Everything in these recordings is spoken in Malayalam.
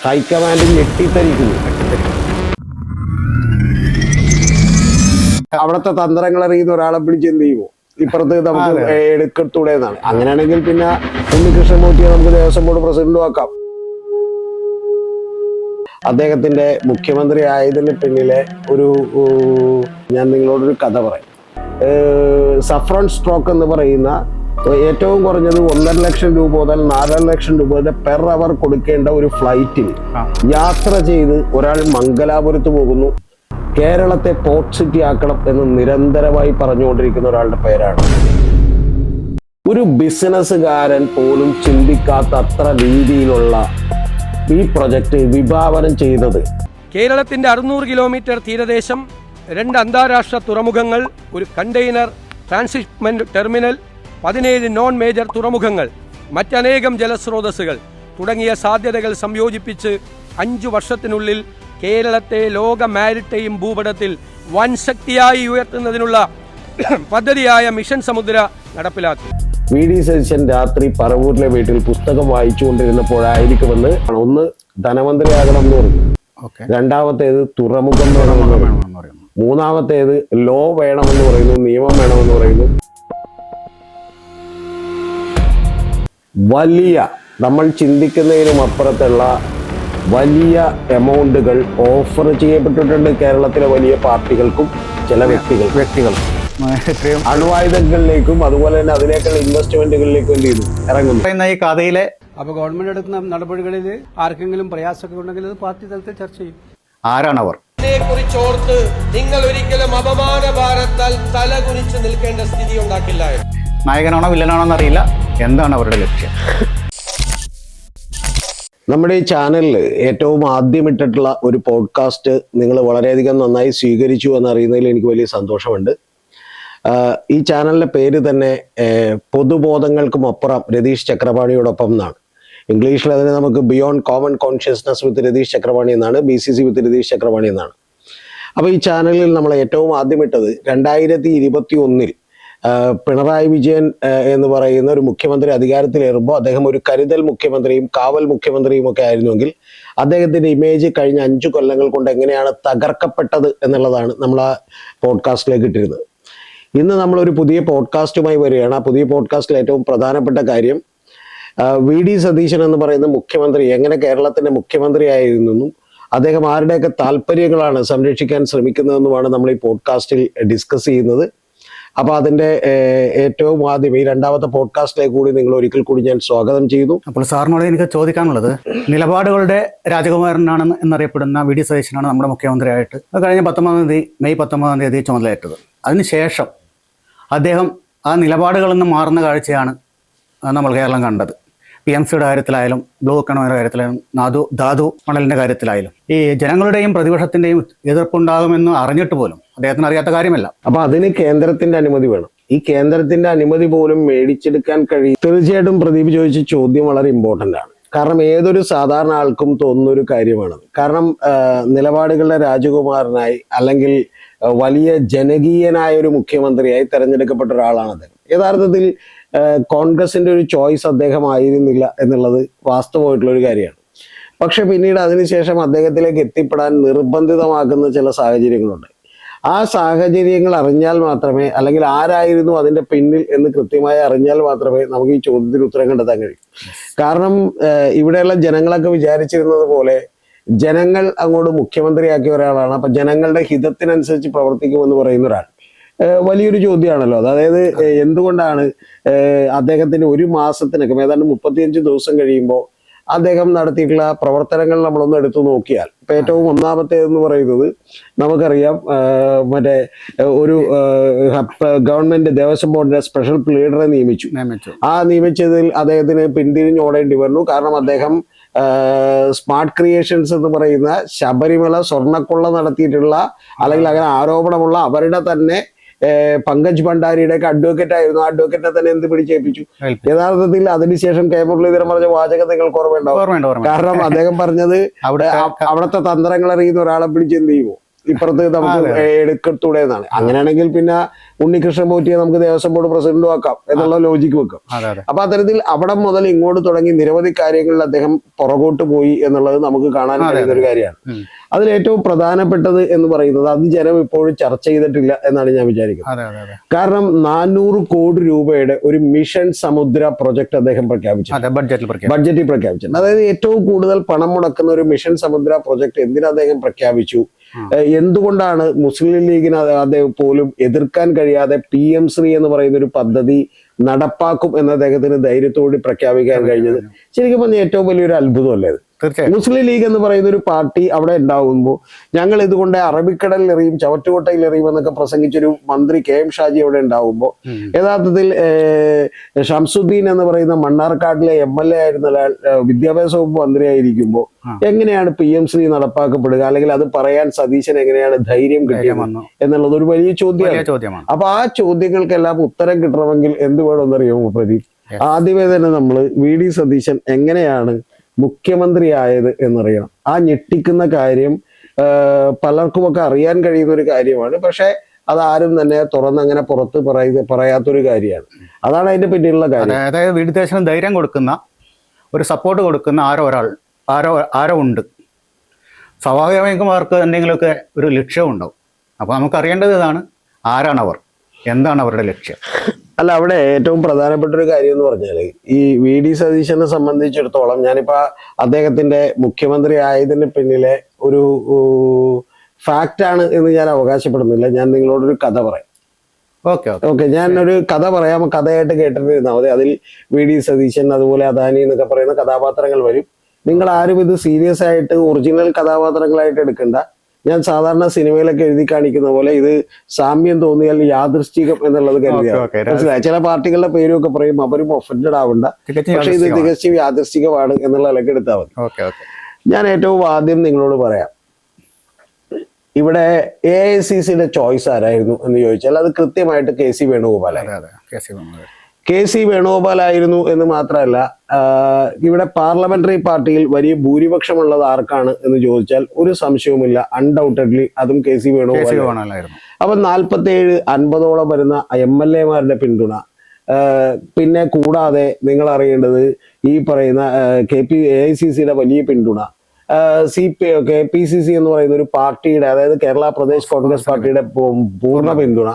ഹൈക്കമാൻഡ് ഞെട്ടിത്തരിക്കുന്നു. അവിടുത്തെ തന്ത്രങ്ങൾ അറിയുന്ന ഒരാളെ പിടിച്ച് എന്ത് ചെയ്യുമോ ഇപ്പുറത്ത് നമുക്ക് എടുക്കത്തൂടെ എന്നാണ്. അങ്ങനെയാണെങ്കിൽ പിന്നെ ഉണ്ണികൃഷ്ണൻ പോറ്റിയെ നമുക്ക് ദേവസ്വം ബോർഡ് പ്രസിഡന്റും ആക്കാം. അദ്ദേഹത്തിന്റെ മുഖ്യമന്ത്രി ആയതിന് പിന്നിലെ ഞാൻ നിങ്ങളോടൊരു കഥ പറയാം. സഫ്രോൺ സ്ട്രോക്ക് എന്ന് പറയുന്ന ഏറ്റവും കുറഞ്ഞത് 1.5 ലക്ഷം രൂപ മുതൽ 4 ലക്ഷം രൂപ വരെ പെർ അവർ കൊടുക്കേണ്ട ഒരു ഫ്ലൈറ്റിൽ യാത്ര ചെയ്ത് ഒരാൾ മംഗലാപുരത്ത് പോകുന്നു. കേരളത്തെ പോർട്ട് സിറ്റി ആക്കണം എന്ന് നിരന്തരമായി പറഞ്ഞുകൊണ്ടിരിക്കുന്ന ഒരാളുടെ പേരാണ്. ഒരു ബിസിനസ്സുകാരൻ പോലും ചിന്തിക്കാത്ത അത്ര രീതിയിലുള്ള ഈ പ്രൊജക്ട് വിഭാവനം ചെയ്തത്. കേരളത്തിന്റെ 600 കിലോമീറ്റർ തീരദേശം, 2 അന്താരാഷ്ട്ര തുറമുഖങ്ങൾ, ഒരു container transshipment terminal, 17 non major തുറമുഖങ്ങൾ, മറ്റനേകം ജലസ്രോതസ്സുകൾ തുടങ്ങിയ സാധ്യതകൾ സംയോജിപ്പിച്ച് 5 വർഷത്തിനുള്ളിൽ കേരളത്തെ ലോക മാരിടൈം ഭൂപടത്തിൽ വൻ ശക്തിയായി ഉയർത്തുന്നതിനുള്ള പദ്ധതിയായ മിഷൻ സമുദ്ര നടപ്പിലാക്കി. വി ഡി സതീശൻ രാത്രി പറവൂരിലെ വീട്ടിൽ പുസ്തകം വായിച്ചുകൊണ്ടിരുന്നപ്പോഴായിരിക്കുമെന്ന് ഒന്ന് ധനമന്ത്രിയാകണം എന്ന് പറഞ്ഞു, രണ്ടാമത്തേത് തുറമുഖം വേണമെന്ന് പറയുന്നു, മൂന്നാമത്തേത് ലോ വേണമെന്ന് പറയുന്നു, നിയമം വേണമെന്ന് പറയുന്നു. വലിയ നമ്മൾ ചിന്തിക്കുന്നതിനും അപ്പുറത്തുള്ള വലിയ എമൗണ്ടുകൾ ഓഫർ ചെയ്യപ്പെട്ടിട്ടുണ്ട് കേരളത്തിലെ വലിയ പാർട്ടികൾക്കും ചില വ്യക്തികൾക്കും അണുവായുധങ്ങളിലേക്കും അതുപോലെ തന്നെ അതിലേക്കുള്ള ഇൻവെസ്റ്റ്മെന്റുകളിലേക്കും എന്ത് ചെയ്തു ഇറങ്ങുന്നു. ഈ കഥയിലെ അപ്പൊ ഗവൺമെന്റ് എടുക്കുന്ന നടപടികളിൽ ആർക്കെങ്കിലും പ്രയാസമൊക്കെ ഉണ്ടെങ്കിൽ അത് പാർട്ടി തലത്തിൽ ചർച്ച ചെയ്യും. ആരാണവർ? ഇതിനെക്കുറിച്ചോർത്ത് നിങ്ങൾ ഒരിക്കലും അപമാന ഭാരത്താൽ തലകുനിച്ച് നിൽക്കേണ്ട സ്ഥിതി ഉണ്ടാക്കില്ല. നായകനാണോ വില്ലനാണോ എന്നറിയില്ല. എന്താണ് അവരുടെ ലക്ഷ്യം? നമ്മുടെ ഈ ചാനലിൽ ഏറ്റവും ആദ്യം ഇട്ടിട്ടുള്ള ഒരു പോഡ്കാസ്റ്റ് നിങ്ങൾ വളരെയധികം നന്നായി സ്വീകരിച്ചു എന്നറിയുന്നതിൽ എനിക്ക് വലിയ സന്തോഷമുണ്ട്. ഈ ചാനലിന്റെ പേര് തന്നെ പൊതുബോധങ്ങൾക്കും അപ്പുറം രതീഷ് ചക്രപാണിയോടൊപ്പം എന്നാണ്. ഇംഗ്ലീഷിൽ അതിന് നമുക്ക് ബിയോണ്ട് കോമൺ കോൺഷ്യസ്നസ് വിത്ത് രതീഷ് ചക്രപാണി എന്നാണ്, BCC വിത്ത് രതീഷ് ചക്രപാണി എന്നാണ്. അപ്പോൾ ഈ ചാനലിൽ നമ്മൾ ഏറ്റവും ആദ്യം ഇട്ടത് 2021 പിണറായി വിജയൻ എന്ന് പറയുന്ന ഒരു മുഖ്യമന്ത്രി അധികാരത്തിലേറുമ്പോൾ അദ്ദേഹം ഒരു കരുതൽ മുഖ്യമന്ത്രിയും കാവൽ മുഖ്യമന്ത്രിയും ഒക്കെ ആയിരുന്നുവെങ്കിൽ അദ്ദേഹത്തിന്റെ ഇമേജ് കഴിഞ്ഞ 5 കൊല്ലങ്ങൾ കൊണ്ട് എങ്ങനെയാണ് തകർക്കപ്പെട്ടത് എന്നുള്ളതാണ് നമ്മൾ ആ പോഡ്കാസ്റ്റിലേക്ക് ഇട്ടിരുന്നത്. ഇന്ന് നമ്മളൊരു പുതിയ പോഡ്കാസ്റ്റുമായി വരികയാണ്. ആ പുതിയ പോഡ്കാസ്റ്റിൽ ഏറ്റവും പ്രധാനപ്പെട്ട കാര്യം വി ഡി സതീശൻ എന്ന് പറയുന്ന മുഖ്യമന്ത്രി എങ്ങനെ കേരളത്തിന്റെ മുഖ്യമന്ത്രി ആയിരുന്നെന്നും അദ്ദേഹം ആരുടെയൊക്കെ താല്പര്യങ്ങളാണ് സംരക്ഷിക്കാൻ ശ്രമിക്കുന്നതെന്നുമാണ് നമ്മൾ ഈ പോഡ്കാസ്റ്റിൽ ഡിസ്കസ് ചെയ്യുന്നത്. അപ്പോൾ അതിന്റെ ഏറ്റവും ആദ്യം ഈ രണ്ടാമത്തെ പോഡ്കാസ്റ്റിലേക്ക് കൂടി നിങ്ങൾ ഒരിക്കൽ കൂടി ഞാൻ സ്വാഗതം ചെയ്യുന്നു. അപ്പോൾ സാറിനോട് എനിക്ക് ചോദിക്കാനുള്ളത്, നിലപാടുകളുടെ രാജകുമാരനാണ് എന്നറിയപ്പെടുന്ന വി ഡി സതീശനാണ് നമ്മുടെ മുഖ്യമന്ത്രിയായിട്ട് കഴിഞ്ഞ മെയ് 19 ചുമതലയേറ്റത്. അതിനുശേഷം അദ്ദേഹം ആ നിലപാടുകളിൽ നിന്ന് മാറുന്ന കാഴ്ചയാണ് നമ്മൾ കേരളം കണ്ടത്. PMCയുടെ കാര്യത്തിലായാലും ബ്ലൂ എക്കണോമിയുടെ കാര്യത്തിലായാലും ധാതു മണലിൻ്റെ കാര്യത്തിലായാലും ഈ ജനങ്ങളുടെയും പ്രതിപക്ഷത്തിൻ്റെയും എതിർപ്പുണ്ടാകുമെന്ന് അറിഞ്ഞിട്ട് പോലും അദ്ദേഹത്തിന് അറിയാത്ത കാര്യമല്ല. അപ്പൊ അതിന് കേന്ദ്രത്തിന്റെ അനുമതി വേണം. ഈ കേന്ദ്രത്തിന്റെ അനുമതി പോലും മേടിച്ചെടുക്കാൻ കഴിയും. തീർച്ചയായിട്ടും പ്രദീപ് ചോദിച്ച ചോദ്യം വളരെ ഇമ്പോർട്ടൻ്റ് ആണ്. കാരണം ഏതൊരു സാധാരണ ആൾക്കും തോന്നുന്നൊരു കാര്യമാണത്. കാരണം നിലപാടുകളുടെ രാജകുമാരനായി അല്ലെങ്കിൽ വലിയ ജനകീയനായ ഒരു മുഖ്യമന്ത്രിയായി തെരഞ്ഞെടുക്കപ്പെട്ട ഒരാളാണ് അദ്ദേഹം. യഥാർത്ഥത്തിൽ കോൺഗ്രസിന്റെ ഒരു ചോയ്സ് അദ്ദേഹം ആയിരുന്നില്ല എന്നുള്ളത് വാസ്തവമായിട്ടുള്ള ഒരു കാര്യമാണ്. പക്ഷെ പിന്നീട് അതിനുശേഷം അദ്ദേഹത്തിലേക്ക് എത്തിപ്പെടാൻ നിർബന്ധിതമാക്കുന്ന ചില സാഹചര്യങ്ങളുണ്ട്. ആ സാഹചര്യങ്ങൾ അറിഞ്ഞാൽ മാത്രമേ, അല്ലെങ്കിൽ ആരായിരുന്നു അതിന്റെ പിന്നിൽ എന്ന് കൃത്യമായി അറിഞ്ഞാൽ മാത്രമേ നമുക്ക് ഈ ചോദ്യത്തിന് ഉത്തരം കണ്ടെത്താൻ കഴിയൂ. കാരണം ഇവിടെയുള്ള ജനങ്ങളൊക്കെ വിചാരിച്ചിരുന്നത് പോലെ ജനങ്ങൾ അങ്ങോട്ട് മുഖ്യമന്ത്രിയാക്കിയ ഒരാളാണ്. അപ്പൊ ജനങ്ങളുടെ ഹിതത്തിനനുസരിച്ച് പ്രവർത്തിക്കുമെന്ന് പറയുന്ന ഒരാൾ വലിയൊരു ചോദ്യമാണല്ലോ. അതായത് എന്തുകൊണ്ടാണ് അദ്ദേഹത്തിന് ഒരു മാസത്തിനൊക്കെ ഏതാണ്ട് 35 ദിവസം കഴിയുമ്പോൾ അദ്ദേഹം നടത്തിയിട്ടുള്ള പ്രവർത്തനങ്ങൾ നമ്മളൊന്ന് എടുത്തു നോക്കിയാൽ, ഇപ്പൊ ഏറ്റവും ഒന്നാമത്തേതെന്ന് പറയുന്നത് നമുക്കറിയാം, മറ്റേ ഒരു ഗവൺമെന്റ് ദേവസ്വം ബോർഡിന്റെ സ്പെഷ്യൽ പ്ലീഡറെ നിയമിച്ചു. ആ നിയമിച്ചതിൽ അദ്ദേഹത്തിന് പിന്തിരിഞ്ഞോടേണ്ടി വന്നു. കാരണം അദ്ദേഹം സ്മാർട്ട് ക്രിയേഷൻസ് എന്ന് പറയുന്ന ശബരിമല സ്വർണ്ണക്കൊള്ള നടത്തിയിട്ടുള്ള അല്ലെങ്കിൽ അങ്ങനെ ആരോപണമുള്ള അവരുടെ തന്നെ പങ്കജ് ഭണ്ഡാരിയുടെ ഒക്കെ അഡ്വക്കേറ്റ് ആയിരുന്നു. ആ അഡ്വക്കേറ്റിനെ തന്നെ എന്ത് പിടിച്ചേൽപ്പിച്ചു. യഥാർത്ഥത്തിൽ അതിനുശേഷം കെ മുരളീധരൻ പറഞ്ഞ വാചകം നിങ്ങൾക്ക് ഓർമ്മയുണ്ടാവും. കാരണം അദ്ദേഹം പറഞ്ഞത് അവിടുത്തെ തന്ത്രങ്ങൾ അറിയുന്ന ഒരാളെ പിടിച്ച് എന്ത് ചെയ്യുമോ ഇപ്പുറത്ത് നമുക്ക് എടുക്കത്തൂടെ എന്നാണ്. അങ്ങനെയാണെങ്കിൽ പിന്നെ ഉണ്ണികൃഷ്ണൻ പോറ്റിയെ നമുക്ക് ദേവസ്വം ബോർഡ് പ്രസിഡന്റും ആക്കാം എന്നുള്ള ലോജിക്ക് വെക്കാം. അപ്പൊ അത്തരത്തിൽ അവിടെ മുതൽ ഇങ്ങോട്ട് തുടങ്ങി നിരവധി കാര്യങ്ങളിൽ അദ്ദേഹം പുറകോട്ട് പോയി എന്നുള്ളത് നമുക്ക് കാണാൻ കഴിയുന്ന ഒരു കാര്യമാണ്. അതിൽ ഏറ്റവും പ്രധാനപ്പെട്ടത് എന്ന് പറയുന്നത് അത് ജനം ഇപ്പോഴും ചർച്ച ചെയ്തിട്ടില്ല എന്നാണ് ഞാൻ വിചാരിക്കുന്നത്. കാരണം 400 കോടി രൂപയുടെ ഒരു മിഷൻ സമുദ്ര പ്രൊജക്ട് അദ്ദേഹം ബഡ്ജറ്റിൽ പ്രഖ്യാപിച്ചിട്ടുണ്ട്. അതായത് ഏറ്റവും കൂടുതൽ പണം മുടക്കുന്ന ഒരു മിഷൻ സമുദ്ര പ്രൊജക്ട് എന്തിനാ അദ്ദേഹം പ്രഖ്യാപിച്ചു, എന്തുകൊണ്ടാണ് മുസ്ലിം ലീഗിന് അദ്ദേഹം പോലും എതിർക്കാൻ കഴിയാതെ PM ശ്രീ എന്ന് പറയുന്ന ഒരു പദ്ധതി നടപ്പാക്കും എന്ന് അദ്ദേഹത്തിന് ധൈര്യത്തോടെ പ്രഖ്യാപിക്കാൻ കഴിഞ്ഞത് ശരിക്കും പറഞ്ഞാൽ ഏറ്റവും വലിയൊരു അത്ഭുതമല്ലേ ഇത്. മുസ്ലിം ലീഗ് എന്ന് പറയുന്ന ഒരു പാർട്ടി അവിടെ ഉണ്ടാകുമ്പോൾ ഞങ്ങൾ ഇതുകൊണ്ട് അറബിക്കടലിൽ എറിയും, ചവറ്റുകൊട്ടയിൽ എറിയും എന്നൊക്കെ പ്രസംഗിച്ചൊരു മന്ത്രി KM ഷാജി അവിടെ ഉണ്ടാകുമ്പോൾ യഥാർത്ഥത്തിൽ ഷംസുദ്ദീൻ എന്ന് പറയുന്ന മണ്ണാർക്കാട്ടിലെ MLA ആയിരുന്ന ഒരാൾ വിദ്യാഭ്യാസ വകുപ്പ് മന്ത്രിയായിരിക്കുമ്പോൾ എങ്ങനെയാണ് PM ശ്രീ നടപ്പാക്കപ്പെടുക, അല്ലെങ്കിൽ അത് പറയാൻ സതീശൻ എങ്ങനെയാണ് ധൈര്യം കിട്ടിയത് എന്നുള്ളത് ഒരു വലിയ ചോദ്യമാണ്. അപ്പൊ ആ ചോദ്യങ്ങൾക്കെല്ലാം ഉത്തരം കിട്ടണമെങ്കിൽ എന്ത് വേണമെന്നറിയാമോ പ്രദീപ്? ആദ്യമേ തന്നെ നമ്മൾ VD സതീശൻ എങ്ങനെയാണ് മുഖ്യമന്ത്രിയായത് എന്നറിയണം. ആ ഞെട്ടിക്കുന്ന കാര്യം പലർക്കുമൊക്കെ അറിയാൻ കഴിയുന്ന ഒരു കാര്യമാണ്. പക്ഷെ അതാരും തന്നെ തുറന്നങ്ങനെ പുറത്ത് പറയാത്തൊരു കാര്യമാണ്. അതാണ് അതിന്റെ പിന്നിലുള്ള കാര്യം. അതായത് VD സതീശന് ധൈര്യം കൊടുക്കുന്ന, ഒരു സപ്പോർട്ട് കൊടുക്കുന്ന ആരോ ഉണ്ട്. സ്വാഭാവികമായും അവർക്ക് എന്തെങ്കിലുമൊക്കെ ഒരു ലക്ഷ്യമുണ്ടാവും. അപ്പോൾ നമുക്ക് അറിയേണ്ടത് ഇതാണ്, ആരാണവർ, എന്താണ് അവരുടെ ലക്ഷ്യം. അല്ല, അവിടെ ഏറ്റവും പ്രധാനപ്പെട്ട ഒരു കാര്യം എന്ന് പറഞ്ഞാല് ഈ VD സതീശനെ സംബന്ധിച്ചിടത്തോളം ഞാനിപ്പോ അദ്ദേഹത്തിന്റെ മുഖ്യമന്ത്രി ആയതിന് പിന്നിലെ ഒരു ഫാക്റ്റ് ആണ് എന്ന് ഞാൻ അവകാശപ്പെടുന്നില്ല. ഞാൻ നിങ്ങളോടൊരു കഥ പറയാം. ഓക്കെ, ഞാൻ ഒരു കഥ പറയാം. കഥയായിട്ട് കേട്ടിരുന്നാൽ മതി. അതിൽ VD സതീശൻ അതുപോലെ അദാനി എന്നൊക്കെ പറയുന്ന കഥാപാത്രങ്ങൾ വരും. നിങ്ങൾ ആരും ഇത് സീരിയസ് ആയിട്ട് ഒറിജിനൽ കഥാപാത്രങ്ങളായിട്ട് എടുക്കണ്ട. ഞാൻ സാധാരണ സിനിമയിലൊക്കെ എഴുതി കാണിക്കുന്ന പോലെ ഇത് സാമ്യം തോന്നിയാൽ യാദൃശ്ചികം എന്നുള്ളത് കരുതിയാണ്. ചില പാർട്ടികളുടെ പേരും ഒക്കെ പറയും, അവരും ഒഫൻഡഡ് ആവണ്ട, പക്ഷെ ഇത് തികച്ചും യാദൃശ്ചികമാണ് എന്നുള്ള നിലക്ക് എടുത്താൽ മതി. ഞാൻ ഏറ്റവും ആദ്യം നിങ്ങളോട് പറയാം, ഇവിടെ AICCയുടെ ചോയ്സ് ആരായിരുന്നു എന്ന് ചോദിച്ചാൽ അത് കൃത്യമായിട്ട് KC വേണുഗോപാലായിരുന്നു എന്ന് മാത്രമല്ല, ഇവിടെ പാർലമെന്ററി പാർട്ടിയിൽ വലിയ ഭൂരിപക്ഷമുള്ളത് ആർക്കാണ് എന്ന് ചോദിച്ചാൽ ഒരു സംശയവുമില്ല, അൺഡൗട്ടഡ്ലി അതും KC വേണുഗോപാലായിരുന്നു. അപ്പൊ 47-50ഓളം വരുന്ന MLA മാരുടെ പിന്തുണ, പിന്നെ കൂടാതെ നിങ്ങൾ അറിയേണ്ടത് ഈ പറയുന്ന AICCയുടെ വലിയ പിന്തുണ, KPCC എന്ന് പറയുന്ന ഒരു പാർട്ടിയുടെ, അതായത് കേരള പ്രദേശ് കോൺഗ്രസ് പാർട്ടിയുടെ പൂർണ്ണ പിന്തുണ.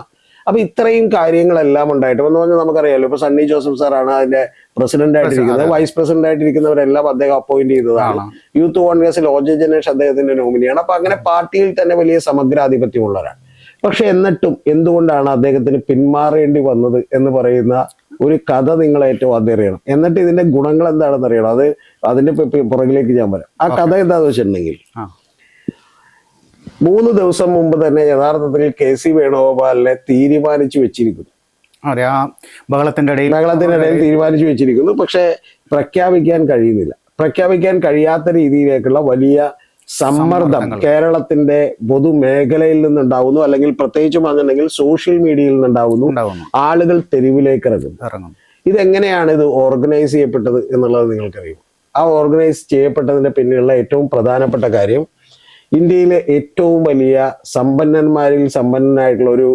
അപ്പൊ ഇത്രയും കാര്യങ്ങളെല്ലാം ഉണ്ടായിട്ട് എന്ന് പറഞ്ഞാൽ നമുക്കറിയാലോ, ഇപ്പൊ സണ്ണി ജോസഫ് സാറാണ് അതിന്റെ പ്രസിഡന്റ് ആയിട്ടിരിക്കുന്നത്, വൈസ് പ്രസിഡന്റ് ആയിട്ടിരിക്കുന്നവരെല്ലാം അദ്ദേഹം അപ്പോയിന്റ് ചെയ്തതാണ്. യൂത്ത് കോൺഗ്രസിൽ OJ ജനേഷ് അദ്ദേഹത്തിന്റെ നോമിനിയാണ്. അപ്പൊ അങ്ങനെ പാർട്ടിയിൽ തന്നെ വലിയ സമഗ്രാധിപത്യമുള്ളവരാണ്. പക്ഷെ എന്നിട്ടും എന്തുകൊണ്ടാണ് അദ്ദേഹത്തിന് പിന്മാറേണ്ടി വന്നത് എന്ന് പറയുന്ന ഒരു കഥ നിങ്ങൾ ഏറ്റവും ആദ്യം അറിയണം. എന്നിട്ട് ഇതിന്റെ ഗുണങ്ങൾ എന്താണെന്ന് അറിയണം. അതിന്റെ പുറകിലേക്ക് ഞാൻ വരാം. ആ കഥ എന്താന്ന് വെച്ചിട്ടുണ്ടെങ്കിൽ 3 ദിവസം മുമ്പ് തന്നെ യഥാർത്ഥത്തിൽ KC വേണുഗോപാലിനെ തീരുമാനിച്ചു വെച്ചിരിക്കുന്നു. ബഹളത്തിന്റെ ഇടയിൽ തീരുമാനിച്ചു വെച്ചിരിക്കുന്നു. പക്ഷെ പ്രഖ്യാപിക്കാൻ കഴിയുന്നില്ല. പ്രഖ്യാപിക്കാൻ കഴിയാത്ത രീതിയിലേക്കുള്ള വലിയ സമ്മർദ്ദം കേരളത്തിന്റെ പൊതുമേഖലയിൽ നിന്നുണ്ടാവുന്നു, അല്ലെങ്കിൽ പ്രത്യേകിച്ചും പറഞ്ഞിട്ടുണ്ടെങ്കിൽ സോഷ്യൽ മീഡിയയിൽ നിന്നുണ്ടാവുന്നു. ആളുകൾ തെരുവിലേക്ക് ഇറങ്ങും. ഇതെങ്ങനെയാണ് ഇത് ഓർഗനൈസ് ചെയ്യപ്പെട്ടത് എന്നുള്ളത് നിങ്ങൾക്കറിയും. ആ ഓർഗനൈസ് ചെയ്യപ്പെട്ടതിന്റെ പിന്നിലുള്ള ഏറ്റവും പ്രധാനപ്പെട്ട കാര്യം, ഇന്ത്യയിലെ ഏറ്റവും വലിയ സമ്പന്നന്മാരിൽ സമ്പന്നനായിട്ടുള്ള ഒരു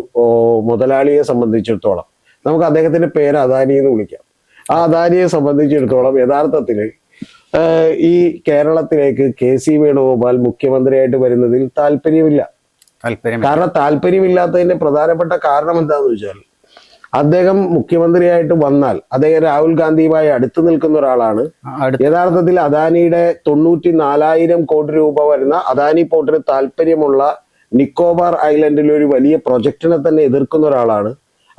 മുതലാളിയെ സംബന്ധിച്ചിടത്തോളം, നമുക്ക് അദ്ദേഹത്തിന്റെ പേര് അദാനി എന്ന് വിളിക്കാം. ആ അദാനിയെ സംബന്ധിച്ചിടത്തോളം യഥാർത്ഥത്തില് ഈ കേരളത്തിലേക്ക് KC വേണുഗോപാൽ മുഖ്യമന്ത്രിയായിട്ട് വരുന്നതിൽ താല്പര്യമില്ല. കാരണം താല്പര്യമില്ലാത്തതിന്റെ പ്രധാനപ്പെട്ട കാരണം എന്താണെന്ന് വെച്ചാൽ, അദ്ദേഹം മുഖ്യമന്ത്രിയായിട്ട് വന്നാൽ അദ്ദേഹം രാഹുൽ ഗാന്ധിയുമായി അടുത്ത് നിൽക്കുന്ന ഒരാളാണ്. യഥാർത്ഥത്തിൽ അദാനിയുടെ 94,000 കോടി രൂപ വരുന്ന അദാനി പോർട്ടിന് താല്പര്യമുള്ള നിക്കോബാർ ഐലൻഡിലെ ഒരു വലിയ പ്രൊജക്ടിനെ തന്നെ എതിർക്കുന്ന ഒരാളാണ്.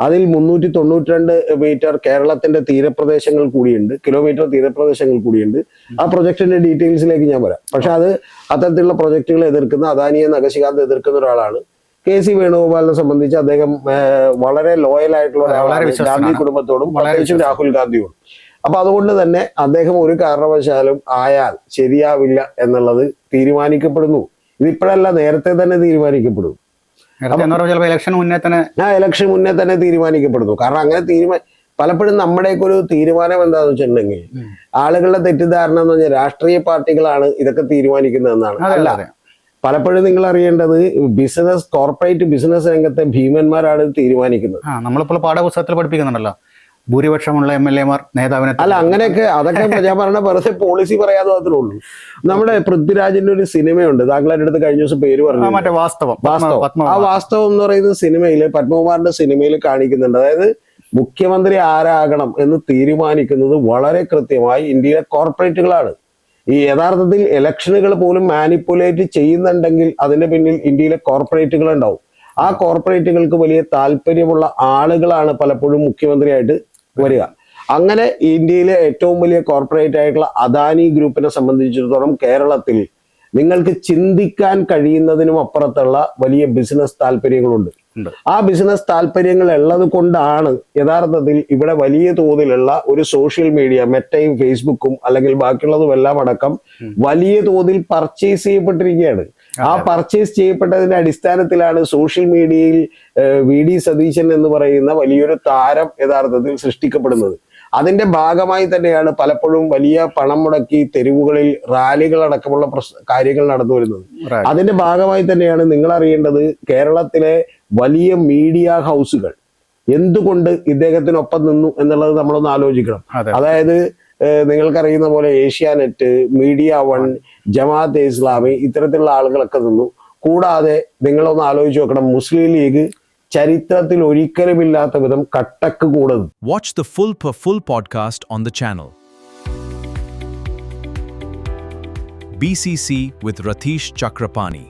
അതിൽ 392 മീറ്റർ കേരളത്തിന്റെ തീരപ്രദേശങ്ങൾ കൂടിയുണ്ട്, കിലോമീറ്റർ തീരപ്രദേശങ്ങൾ കൂടിയുണ്ട്. ആ പ്രൊജക്ടിന്റെ ഡീറ്റെയിൽസിലേക്ക് ഞാൻ വരാം. പക്ഷെ അത് അത്തരത്തിലുള്ള പ്രൊജക്ടുകളെ എതിർക്കുന്ന, അദാനിയെ നഖശികാന്ത് എതിർക്കുന്ന ഒരാളാണ്. KC വേണുഗോപാലിനെ സംബന്ധിച്ച് അദ്ദേഹം വളരെ ലോയൽ ആയിട്ടുള്ള ഒരാളാണ് ഗാന്ധി കുടുംബത്തോടും പ്രത്യേകിച്ചും രാഹുൽ ഗാന്ധിയോടും. അപ്പൊ അതുകൊണ്ട് തന്നെ അദ്ദേഹം ഒരു കാരണവശാലും ആയാൽ ശരിയാവില്ല എന്നുള്ളത് തീരുമാനിക്കപ്പെടുന്നു. ഇതിപ്പോഴല്ല, നേരത്തെ തന്നെ തീരുമാനിക്കപ്പെടും. ഇലക്ഷൻ മുന്നേ തന്നെ തീരുമാനിക്കപ്പെടുന്നു. കാരണം അങ്ങനെ പലപ്പോഴും നമ്മുടെയൊക്കെ ഒരു തീരുമാനം എന്താന്ന് വെച്ചിട്ടുണ്ടെങ്കിൽ, ആളുകളുടെ തെറ്റിദ്ധാരണ എന്ന് പറഞ്ഞാൽ രാഷ്ട്രീയ പാർട്ടികളാണ് ഇതൊക്കെ തീരുമാനിക്കുന്നതെന്നാണ്. അല്ല, പലപ്പോഴും നിങ്ങൾ അറിയേണ്ടത് കോർപ്പറേറ്റ് ബിസിനസ് രംഗത്തെ ഭീമന്മാരാണ് ഇത് തീരുമാനിക്കുന്നത്. നമ്മളിപ്പോൾ പാഠപുസ്തകത്തിൽ പഠിപ്പിക്കുന്നുണ്ടല്ലോ, ഭൂരിപക്ഷമുള്ള MLA-മാർ നേതാവിനെ. അല്ല, അതൊക്കെ ഞാൻ പറഞ്ഞ വെറുതെ പോളിസി പറയാതെ മാത്രമേ ഉള്ളൂ. നമ്മുടെ പൃഥ്വിരാജിന്റെ ഒരു സിനിമയുണ്ട്, താങ്കൾ എൻ്റെ അടുത്ത് കഴിഞ്ഞ ദിവസം പേര് പറഞ്ഞു, മറ്റേ വാസ്തവം. ആ വാസ്തവം എന്ന് പറയുന്ന സിനിമയില്, പത്മകുമാറിന്റെ സിനിമയിൽ കാണിക്കുന്നുണ്ട്. അതായത് മുഖ്യമന്ത്രി ആരാകണം എന്ന് തീരുമാനിക്കുന്നത് വളരെ കൃത്യമായി ഇന്ത്യയിലെ കോർപ്പറേറ്റുകളാണ്. ഈ യഥാർത്ഥത്തിൽ ഇലക്ഷനുകൾ പോലും മാനിപ്പുലേറ്റ് ചെയ്യുന്നുണ്ടെങ്കിൽ അതിന്റെ പിന്നിൽ ഇന്ത്യയിലെ കോർപ്പറേറ്റുകൾ ഉണ്ടാവും. ആ കോർപ്പറേറ്റുകൾക്ക് വലിയ താല്പര്യമുള്ള ആളുകളാണ് പലപ്പോഴും മുഖ്യമന്ത്രിയായിട്ട് വരിക. അങ്ങനെ ഇന്ത്യയിലെ ഏറ്റവും വലിയ കോർപ്പറേറ്റ് ആയിട്ടുള്ള അദാനി ഗ്രൂപ്പിനെ സംബന്ധിച്ചിടത്തോളം കേരളത്തിൽ നിങ്ങൾക്ക് ചിന്തിക്കാൻ കഴിയുന്നതിനും അപ്പുറത്തുള്ള വലിയ ബിസിനസ് താല്പര്യങ്ങളുണ്ട്. ആ ബിസിനസ് താല്പര്യങ്ങൾ ഉള്ളത് കൊണ്ടാണ് യഥാർത്ഥത്തിൽ ഇവിടെ വലിയ തോതിലുള്ള ഒരു സോഷ്യൽ മീഡിയ, മെറ്റയും ഫേസ്ബുക്കും അല്ലെങ്കിൽ ബാക്കിയുള്ളതും എല്ലാം അടക്കം വലിയ തോതിൽ പർച്ചേസ് ചെയ്യപ്പെട്ടിരിക്കുകയാണ്. ആ പർച്ചേസ് ചെയ്യപ്പെട്ടതിന്റെ അടിസ്ഥാനത്തിലാണ് സോഷ്യൽ മീഡിയയിൽ VD സതീശൻ എന്ന് പറയുന്ന വലിയൊരു താരം യഥാർത്ഥത്തിൽ സൃഷ്ടിക്കപ്പെടുന്നത്. അതിന്റെ ഭാഗമായി തന്നെയാണ് പലപ്പോഴും വലിയ പണം മുടക്കി തെരുവുകളിൽ റാലികൾ അടക്കമുള്ള കാര്യങ്ങൾ നടന്നു വരുന്നത്. അതിന്റെ ഭാഗമായി തന്നെയാണ് നിങ്ങൾ അറിയേണ്ടത് കേരളത്തിലെ വലിയ മീഡിയ ഹൗസുകൾ എന്തുകൊണ്ട് ഇദ്ദേഹത്തിനൊപ്പം നിന്നു എന്നുള്ളത് നമ്മളൊന്ന് ആലോചിക്കണം. അതായത് നിങ്ങൾക്കറിയുന്ന പോലെ ഏഷ്യാനെറ്റ്, മീഡിയ വൺ, ജമാഅത്തെ ഇസ്ലാമി, ഇത്തരത്തിലുള്ള ആളുകളൊക്കെ നിന്നു. കൂടാതെ നിങ്ങളൊന്ന് ആലോചിച്ച് നോക്കണം, മുസ്ലിം ലീഗ് ചരിത്രത്തിൽ ഒരിക്കലുമില്ലാത്ത വിധം കട്ടക്ക് കൂടുന്നു. Watch the full podcast on the channel. BCC with Ratish Chakrapani.